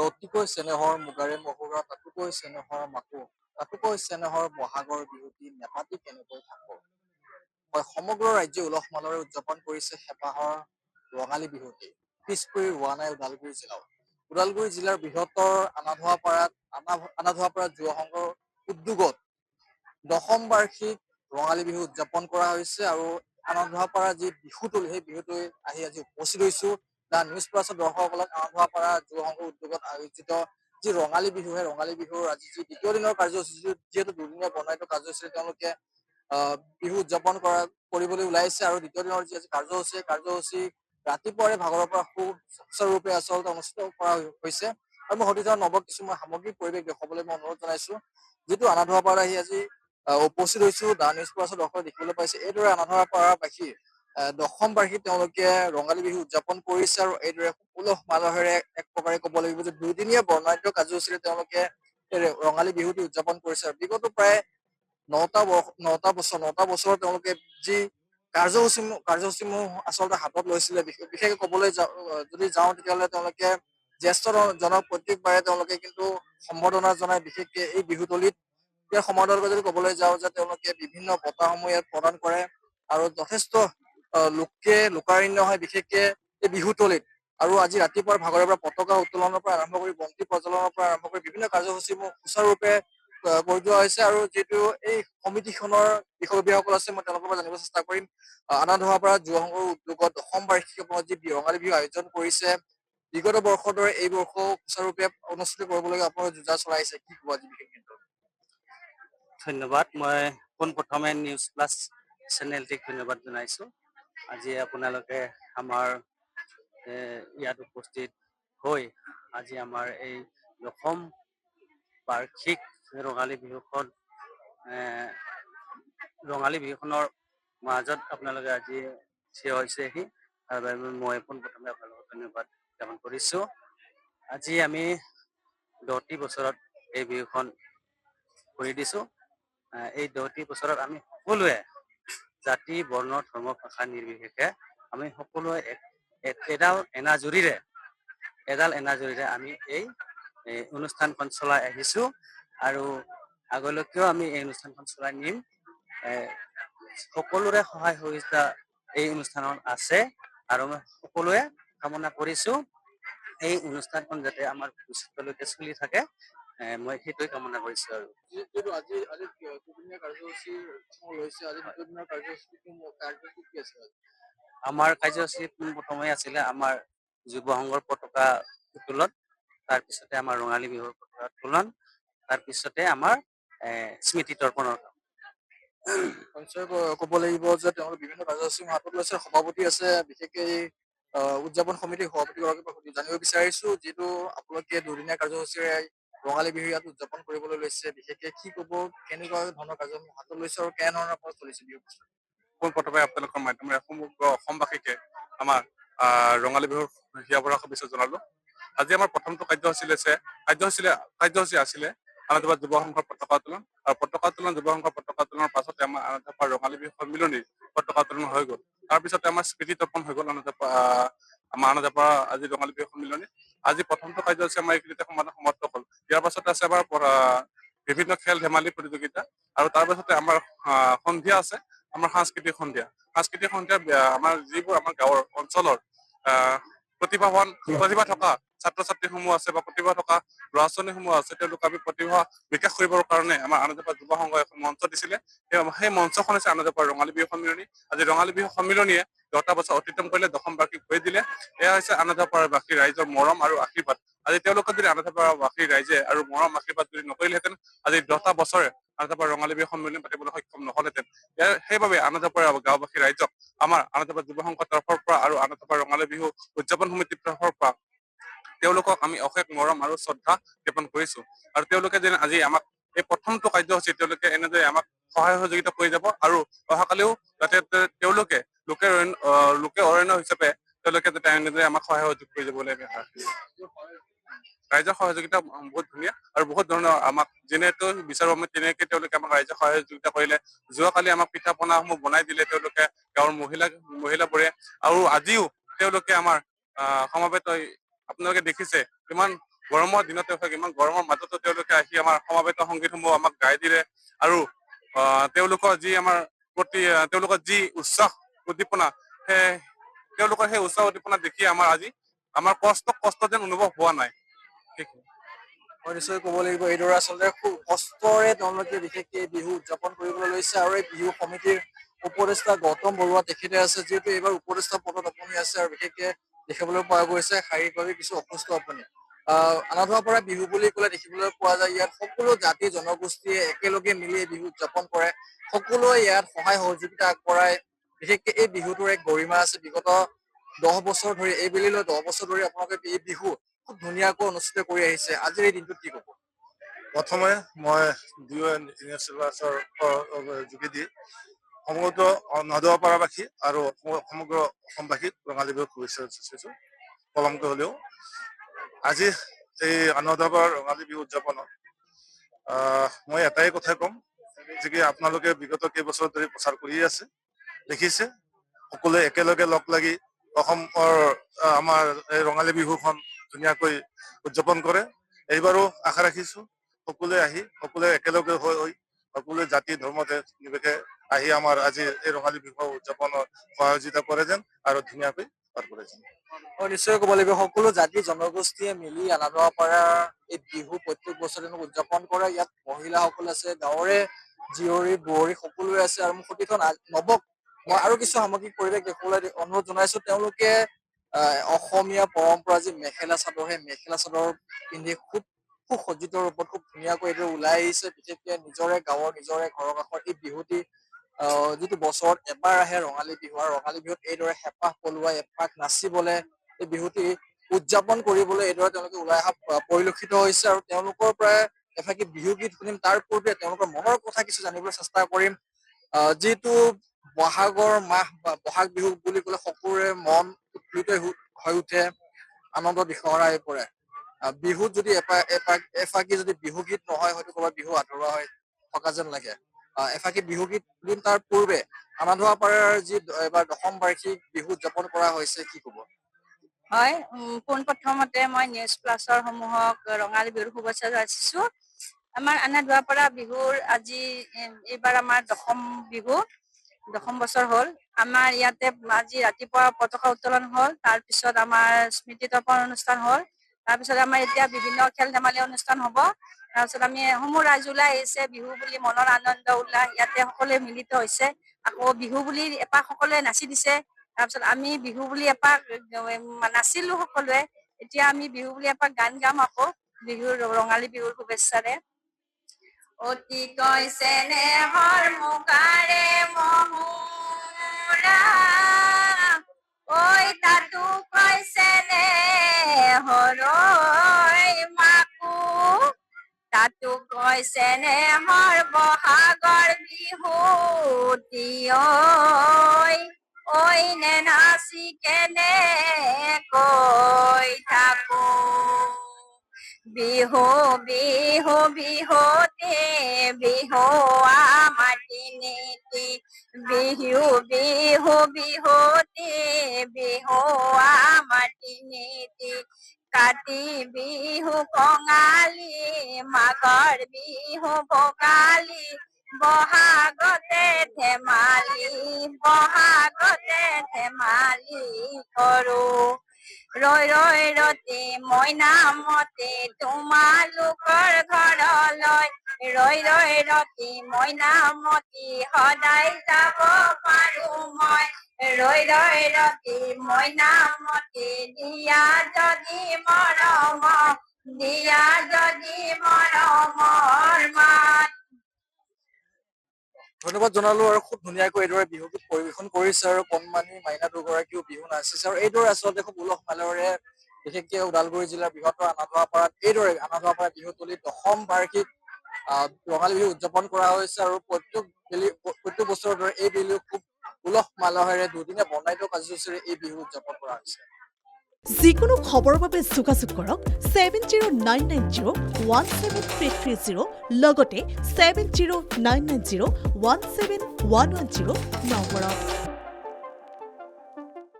অতিকৈ চেনেহৰ মুগাৰে মহুৰা তাতোকৈ চেনেহৰ মাকো তাতোকৈ চেনেহৰ বহাগৰ বিহুটি নেপাতি কেনেকৈ থাকো। হয়, সমগ্ৰ ৰাজ্যই উলহ মালৰে উদযাপন কৰিছে হেঁপাহৰ ৰঙালী বিহুটি। পিছ পৰি ৰোৱা নাই ওদালগুৰি জিলাও। ওদালগুৰি জিলাৰ বৃহত্তৰ আনাধোৱাপাৰাত যুৱ সংঘৰ উদ্যোগত দশম বাৰ্ষিক ৰঙালী বিহু উদযাপন কৰা হৈছে আৰু আনন্দপাৰা যি বিহুতলী সেই বিহুতলী আহি আজি উপস্থিত হৈছো। দা নিউজ প্লাছৰ দৰ্শকসকলক আনন্দপাৰা যুৱ সংঘৰ উদ্যোগত আয়োজিত যি ৰঙালী বিহু সেই ৰঙালী বিহুৰ আজি যি দ্বিতীয় দিনৰ কাৰ্যসূচী যিহেতু দুদিনীয়া বৰ্ণাঢ্য কাৰ্যসূচী তেওঁলোকে বিহু উদযাপন কৰিবলৈ ওলাইছে আৰু দ্বিতীয় দিনৰ যি আজি কাৰ্যসূচী ৰাতিপুৱাৰে ভাগৰৰ পৰা সুচাৰুৰূপে আচলতে অনুষ্ঠিত কৰা হৈছে। আৰু মই সতীৰ্থ নৱ কিছুমান সামগ্ৰিক পৰিৱেশ দেখুৱাবলৈ মই অনুৰোধ জনাইছো। যিটো আনাধৰাপাৰা আহি আজি উপস্থিত হৈছো দা নিউজ প্লাছৰ দৰ্শকে দেখিবলৈ পাইছে। এইদৰে আনাধৰাপাৰাবাসী দশম বাৰ্ষিক তেওঁলোকে ৰঙালী বিহু উদযাপন কৰিছে আৰু এইদৰে উলহ মালহেৰে এক প্ৰকাৰে ক'ব লাগিব যে দুইদিনীয়া বৰ্ণাঢ্য কাৰ্যসূচীৰে তেওঁলোকে ৰঙালী বিহুটি উদযাপন কৰিছে। আৰু বিগত প্ৰায় নটা বছৰ তেওঁলোকে যি কাৰ্যসূচীসমূহ আচলতে হাতত লৈছিলে। বিশেষকৈ ক'বলৈ যদি যাওঁ তেতিয়াহ'লে তেওঁলোকে জ্যেষ্ঠজনক প্ৰত্যেকবাৰে তেওঁলোকে কিন্তু সম্বৰ্ধনা জনাই। বিশেষকে এই বিহুতলীত ইয়াৰ সমাদৰকৈ যদি ক'বলৈ যাওঁ যে তেওঁলোকে বিভিন্ন বঁটাসমূহ ইয়াত প্ৰদান কৰে আৰু যথেষ্ট লোকাৰণ্য হয় বিশেষকে এই বিহুতলীত। আৰু আজি ৰাতিপুৱাৰ ভাগৰে পৰা পতাকা উত্তোলনৰ পৰা আৰম্ভ কৰি বন্তি প্ৰজ্বলনৰ পৰা আৰম্ভ কৰি বিভিন্ন কাৰ্যসূচীসমূহ সুচাৰুৰূপে কৰি যোৱা হৈছে। আৰু যিটো এই সমিতিখনৰ বিষয়ববীয়াসকল আছে মই তেওঁলোকৰ পৰা জানিব চেষ্টা কৰিম। আনাধৰাপাৰা যুৱ সংঘৰ উদ্যোগত দশম বাৰ্ষিকী যি ৰঙালী বিহু আয়োজন কৰিছে, বিগত বৰ্ষৰ দৰে এই বৰ্ষও সুচাৰুৰূপে অনুষ্ঠিত কৰিবলৈ আপোনালোকে যোজা চলাইছে, কি ক'ব আজি বিশেষ ক্ষেত্ৰত? ধন্যবাদ। মই পোনপ্ৰথমে নিউজ প্লাছ চেনেলটিক ধন্যবাদ জনাইছো। আজি আপোনালোকে আমাৰ ইয়াত উপস্থিত হৈ আজি আমাৰ এই দশম বাৰ্ষিক ৰঙালী বিহুখনৰ মাজত আপোনালোকে আজি থিয় হৈছেহি, তাৰ বাবে মই পোনপ্ৰথমে আপোনালোকক ধন্যবাদ জ্ঞাপন কৰিছো। আজি আমি 10টি বছৰত এই বিহুখন কৰি দিছো। এই 10টি বছৰত আমি সকলোৱে জাতি বৰ্ণ ধৰ্ম ভাষা নিৰ্বিশেষে আমি সকলোৱে এডাল এনাজৰিৰে আমি এই অনুষ্ঠানখন চলাই আহিছো আৰু আগলৈকেও আমি এই অনুষ্ঠানখন চলাই নিম। সকলোৰে সহায় সহযোগিতা এই অনুষ্ঠানত আছে আৰু মই সকলোৱে কামনা কৰিছো এই অনুষ্ঠানখন যাতে আমাৰ ভৱিষ্যতলৈকে চলি থাকে। মই সেইটোৱে কামনা কৰিছো। আৰু আজি দুদিনীয়া কাৰ্যসূচী লৈছে, আজি দ্বিতীয় দিনৰ কাৰ্যসূচী কি আছে? আমাৰ কাৰ্যসূচী প্ৰথমে আছিলে আমাৰ যুৱ সংঘৰ পতাকা উত্তোলন, তাৰপিছতে আমাৰ ৰঙালী বিহুৰ পতাকা উত্তোলন, তাৰপিছতে আমাৰ স্মৃতি তৰ্পণৰ কাম। নিশ্চয় ক'ব লাগিব যে তেওঁলোকে বিভিন্ন কাৰ্যসূচী হাতত লৈছে। সভাপতি আছে, বিশেষকে এই উদযাপন সমিতিৰ সভাপতিগৰাকীৰ পৰা জানিব বিচাৰিছো, যিটো আপোনালোকে দুদিনীয়া কাৰ্যসূচীৰে ৰঙালী বিহু ইয়াত উদযাপন কৰিবলৈ লৈছে, বিশেষকে কি ক'ব, কেনেকুৱা ধৰণৰ কাৰ্যসূচী হাতত লৈছে আৰু কেনেধৰণৰ পৰা চলিছে বিহু? পোনপ্ৰথমে আপোনালোকৰ মাধ্যমেৰে সমগ্ৰ অসমবাসীকে আমাৰ ৰঙালী বিহুৰ হিয়া ভৰা শুভেচ্ছা জনালো। আজি আমাৰ প্ৰথমটো কাৰ্যসূচী আছিলে আনন্দপাৰা যুৱ সংঘৰ পতাকা উত্তোলন, আৰু পতাকা উত্তোলন যুৱ সংঘৰ পতাকা উত্তোলনৰ পাছতে আমাৰ আনন্দপাৰা ৰঙালী বিহু সন্মিলনীৰ পতাকা উত্তোলন হৈ গ'ল। তাৰপিছতে আমাৰ স্মৃতি তৰ্পণ হৈ গ'ল আমাৰ আনন্দপাৰা আজি ৰঙালী বিহু সন্মিলনী। আজি প্ৰথমটো কাৰ্যসূচী আমাৰ এইখিনিতে সমাপ্ত হ'ল। ইয়াৰ পাছতে আছে আমাৰ বিভিন্ন খেল ধেমালি প্ৰতিযোগিতা, আৰু তাৰ পাছতে আমাৰ সন্ধিয়া আছে আমাৰ সাংস্কৃতিক সন্ধিয়া আমাৰ যিবোৰ আমাৰ গাঁৱৰ অঞ্চলৰ প্ৰতিভা থকা ছাত্ৰ ছাত্ৰীসমূহ আছে বা প্ৰতিভা থকা ল'ৰা ছোৱালীসমূহ আছে, তেওঁলোক আমি প্ৰতিভা বিকাশ কৰিবৰ কাৰণে আমাৰ আনন্দপাৰা যুৱ সংঘই এখন মঞ্চ দিছিলে। সেই মঞ্চখন হৈছে আনন্দপাৰা ৰঙালী বিহু সন্মিলনী। আজি ৰঙালী বিহু সন্মিলনীয়ে 10টা বছৰ অতিক্ৰম কৰিলে, দশম বাৰ্ষিক কৰি দিলে। এয়া হৈছে আনন্দপাৰাবাসী ৰাইজৰ মৰম আৰু আশীৰ্বাদ। আজি তেওঁলোকক যদি আনন্দপাৰাবাসী ৰাইজে আৰু মৰম আশীৰ্বাদ যদি নকৰিলেহেঁতেন, আজি 10টা বছৰে আনন্দপাৰা ৰঙালী বিহু সন্মিলনী পাতিবলৈ সক্ষম নহলহেঁতেন। সেইবাবে আনন্দপাৰা গাঁওবাসী ৰাইজক আমাৰ আনন্দপাৰা যুৱ সংঘৰ তৰফৰ পৰা আৰু আনন্দপাৰা ৰঙালী বিহু উদযাপন সমিতিৰ তৰফৰ পৰা তেওঁলোকক আমি অশেষ মৰম আৰু শ্ৰদ্ধা জ্ঞাপন কৰিছো। আৰু তেওঁলোকে যেন আজি আমাক এই প্ৰথমটো কাৰ্যসূচী তেওঁলোকে এনেদৰে আমাক সহায় সহযোগিতা কৰি যাব, আৰু অহাকালিও যাতে তেওঁলোকে লোকে অৰণ্য হিচাপে তেওঁলোকে যাতে এনেদৰে আমাক সহায় সহযোগ কৰি যাব লাগে। ৰাইজৰ সহযোগিতা বহুত ধুনীয়া আৰু বহুত ধৰণৰ আমাক যেনেকৈ বিচাৰো আমি তেনেকে তেওঁলোকে আমাক ৰাইজৰ সহযোগিতা কৰিলে। যোৱাকালি আমাক পিঠা পনাসমূহ বনাই দিলে তেওঁলোকে, গাঁৱৰ মহিলাবোৰে, আৰু আজিও তেওঁলোকে আমাৰ সমাবেত আপোনালোকে দেখিছে কিমান গৰমৰ দিনত তেওঁলোকে ইমান গৰমৰ মাজতো তেওঁলোকে আহি আমাৰ সমবেত সংগীতসমূহ আমাক গাই দিলে আৰু তেওঁলোকৰ যি আমাৰ প্ৰতি তেওঁলোকৰ যি উৎসাহ উদ্দীপনা তেওঁলোকৰ সেই উৎসাহ উদ্দীপনা দেখি আমাৰ কষ্ট যেন অনুভৱ হোৱা নাই। মই নিশ্চয় ক'ব লাগিব এইদৰে আচলতে খুব কষ্টৰে তেওঁলোকে বিশেষকে এই বিহু উদযাপন কৰিবলৈ লৈছে আৰু এই বিহু সমিতিৰ উপদেষ্টা গৌতম বৰুৱা তেখেতে আছে, যিহেতু এইবাৰ উপদেষ্টা পদত আপুনি আছে আৰু বিশেষকে দেখিবলৈ পোৱা গৈছে শাৰীৰিকভাৱে কিছু অসুস্থ আপুনি। আনন্দৰ পৰা বিহু বুলি ক'লে দেখিবলৈ পোৱা যায় ইয়াত সকলো জাতি জনগোষ্ঠীয়ে একেলগে মিলি এই বিহু উদযাপন কৰে, সকলোৱে ইয়াত সহায় সহযোগিতা আগবঢ়ায়। বিশেষকে এই বিহুটোৰ এক গৰিমা আছে, বিগত 10 বছৰ ধৰি এইবেলিলৈ 10 বছৰ ধৰি আপোনালোকে এই বিহু খুব ধুনীয়াকৈ অনুষ্ঠিত কৰি আহিছে। আজিৰ এই দিনটোত কি ক'ব? প্ৰথমে মই যোগেদি সমগ্ৰ নদুৱাপাৰাবাসী আৰু সমগ্ৰ অসমবাসীক ৰঙালী বিহুৰ শুভেচ্ছা জনাইছো। পলমকৈ হ'লেও আজি এই নদুৱাপাৰাৰ ৰঙালী বিহু উদযাপনত মই এটাই কথা ক'ম যে কি আপোনালোকে বিগত কেইবছৰ ধৰি প্ৰচাৰ কৰি আছে, দেখিছে সকলোৱে একেলগে লগ লাগি অসমৰ আমাৰ এই ৰঙালী বিহুখন ধুনীয়াকৈ উদযাপন কৰে। এইবাৰো আশা ৰাখিছো সকলোৱে আহি সকলোৱে একেলগে হৈ সকলোৱে জাতি ধৰ্ম নিৰ্বিশেষে আহি আমাৰ আজি এই ৰঙালী বিহু উদযাপনত সহযোগিতা কৰে যেন আৰু ধুনীয়াকৈ পাৰ কৰে যেন। নিশ্চয় ক'ব লাগিব সকলো জাতি জনগোষ্ঠীয়ে মিলি নদুৱাপাৰাৰ এই বিহু প্ৰত্যেক বছৰে উদযাপন কৰে। ইয়াত মহিলাসকল আছে, গাঁৱৰে জীয়ৰী বোৱাৰী সকলোৱে আছে আৰু মোক প্ৰতিখন নৱক মই আৰু কিছু সামগ্ৰিক পৰিৱেশ দেখুৱাবলৈ অনুৰোধ জনাইছো। তেওঁলোকে অসমীয়া পৰম্পৰা যি মেখেলা চাদৰ, সেই মেখেলা চাদৰ পিন্ধি খুব সুসজ্জিত ৰূপত খুব ধুনীয়াকৈ এইদৰে ওলাই আহিছে। বিশেষকে নিজৰে গাঁৱৰ নিজৰে ঘৰৰ কাষৰ এই বিহুটি যিটো বছৰত এবাৰ আহে ৰঙালী বিহু, আৰু ৰঙালী বিহুত এইদৰে হেঁপাহ পলোৱাই এপাক নাচিবলৈ এই বিহুটি উদযাপন কৰিবলৈ এইদৰে তেওঁলোকে ওলাই অহা পৰিলক্ষিত হৈছে। আৰু তেওঁলোকৰ পৰা এফাকি বিহু গীত শুনিম, তাৰ পূৰ্বে তেওঁলোকৰ মনৰ কথা কিছু জানিবলৈ চেষ্টা কৰিম। যিটো বহাগৰ মাহ বা বহাগ বিহু বুলি ক'লে সকলোৰে মন উৎফুল্লিত হৈ উঠে, আনন্দ দিশহৰা হৈ পৰে। বিহুত যদি এফাকি যদি বিহু গীত নহয় হয়তো ক'ৰবাত বিহু আধৰুৱা হৈ থকা যেন লাগে। এফাকি বিহু গীত দিন তাৰ পূৰ্বে নদুৱাপাৰাৰ যি এবাৰ 10ম বাৰ্ষিক বিহু উদযাপন কৰা হৈছে, কি ক'ব? হয়, পোনপ্ৰথমতে মই নিউজ প্লাছৰ সমূহক ৰঙালী বিহুৰ শুভেচ্ছা যাচিছো। আমাৰ নদুৱাপাৰা বিহুৰ আজি এইবাৰ আমাৰ 10ম বিহু, 10ম বছৰ হ'ল। আমাৰ ইয়াতে আজি ৰাতিপুৱা পতাকা উত্তোলন হ'ল, তাৰপিছত আমাৰ স্মৃতি তৰ্পণ অনুষ্ঠান হ'ল, তাৰপিছত আমাৰ এতিয়া বিভিন্ন খেল ধেমালি অনুষ্ঠান হ'ব। তাৰপিছত আমি সমূহ ৰাইজ ওলাই আহিছে বিহু বুলি, মনৰ আনন্দ উল্লাস ইয়াতে সকলোৱে মিলিত হৈছে। আকৌ বিহু বুলি এপাক সকলোৱে নাচি দিছে। তাৰপিছত আমি বিহু বুলি এপাক নাচিলো সকলোৱে। এতিয়া আমি বিহু বুলি এপাক গান গাম আকৌ ৰঙালী বিহুৰ শুভেচ্ছাৰে। অতিকৈ চেনেহৰ মুখাৰে মহুৰা, ঐ তাতো কয় চেনেহৰ মাকো, তাতো কয় চেনেহৰ বহাগৰ বিহুটি, ঐ নে নাচি কেনে কৈ থাকো। বিহু বিহু বিহুতে বিহু আমাৰ তিনিটি, বিহু বিহু বিহুতে বিহু আমাৰ তিনিটি, কাতি বিহু কঙালী, মাঘৰ বিহু ভোগালী, বহাগতে ধেমালি, বহাগতে ধেমালি কৰো। ৰৈ ৰৈ ৰতি মইনামতি তোমালোকৰ ঘৰলৈ, ৰৈ ৰৈ ৰতি মইনামতি সদায় যাব পাৰো মই, ৰৈ ৰৈ ৰতি মইনামতি দিয়া যদি মৰম, দিয়া যদি মৰমৰ মাত। ধন্যবাদ জনালো। আৰু খুব ধুনীয়াকৈ এইদৰে বিহু গীত পৰিৱেশন কৰিছে আৰু কণমানি মাইনা দুগৰাকীও বিহু নাচিছে। আৰু এইদৰে আচলতে খুব উলহ মালহেৰে বিশেষকে ওদালগুৰি জিলাৰ বৃহত্তৰ নদুৱাপাৰাত এইদৰে নদুৱাপাৰা বিহুতলীত 10ম বাৰ্ষিক ৰঙালী বিহু উদযাপন কৰা হৈছে। আৰু প্ৰত্যেক বছৰৰ দৰে এই বিহু খুব উলহ মালহেৰে দুদিনীয়া বৰ্ণাঢ্য কাৰ্যসূচীৰে এই বিহু উদযাপন কৰা হৈছে। যিকোনো খবৰৰ বাবে যোগাযোগ কৰক 7099017330 লগতে 7099017110 নম্বৰত।